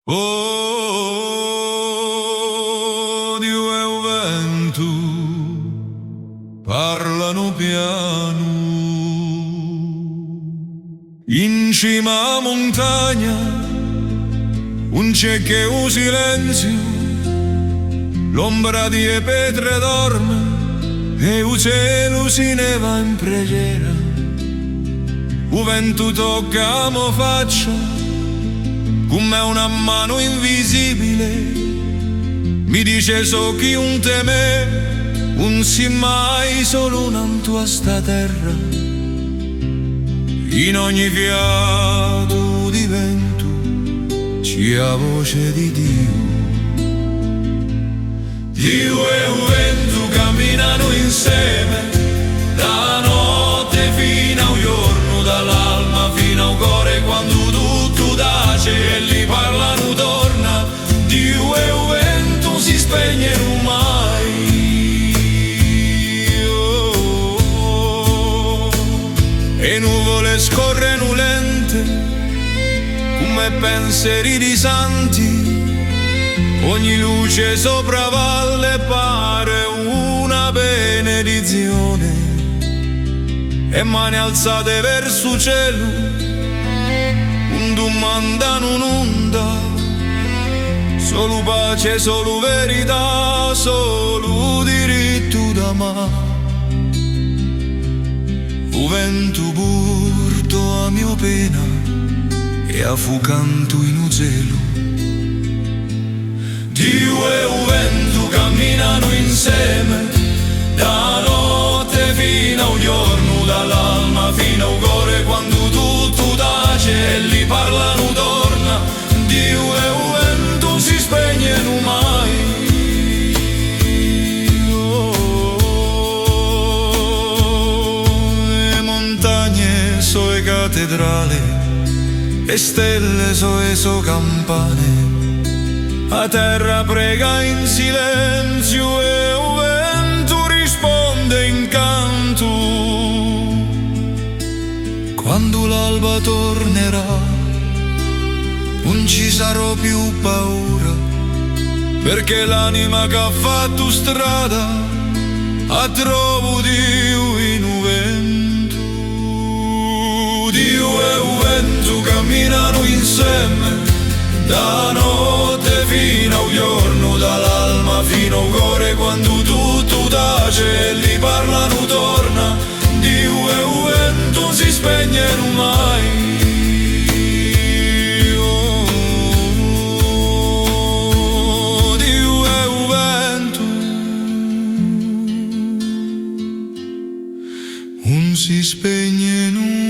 Odio e o vento parlano piano in cima a montagna, un c'è che un silenzio, l'ombra di pietre dorme e il cielo si neva in preghiera. Il vento tocca mo faccia come una mano invisibile, mi dice so chi un teme, un si mai solo un tua sta terra. In ogni fiato di vento c'è la voce di Dio. Dio e il vento camminano insieme, da notte fino al giorno, dall'alma fino al cuore, quando tutto tace e li parlano torna. Dio e il vento si spegnono mai. E nuvole scorrono lente come pensieri di santi, ogni luce sopra valle pare una benedizione, e mani alzate verso cielo un domandano un'onda, solo pace, solo verità, solo diritto d'amare. O vento porto a mio pena e a fu canto in un cielo. Dio e il vento camminano insieme, da notte fino al giorno, dall'alma fino al cuore, quando tutto tace e li parlano torna. Dio e il vento si spegnono mai. Le montagne sono le cattedrali, le stelle sono le campane. La terra prega in silenzio e il vento risponde in canto. Quando l'alba tornerà non ci sarò più paura, perché l'anima che ha fatto strada a trovo Dio in un vento. Dio e il vento camminano insieme, da notte fino al giorno, dall'alma fino al cuore, quando tutto tace e li parlano torna. Dio e il vento si spegnono mai. Oh, Dio e il vento non si spegnono mai.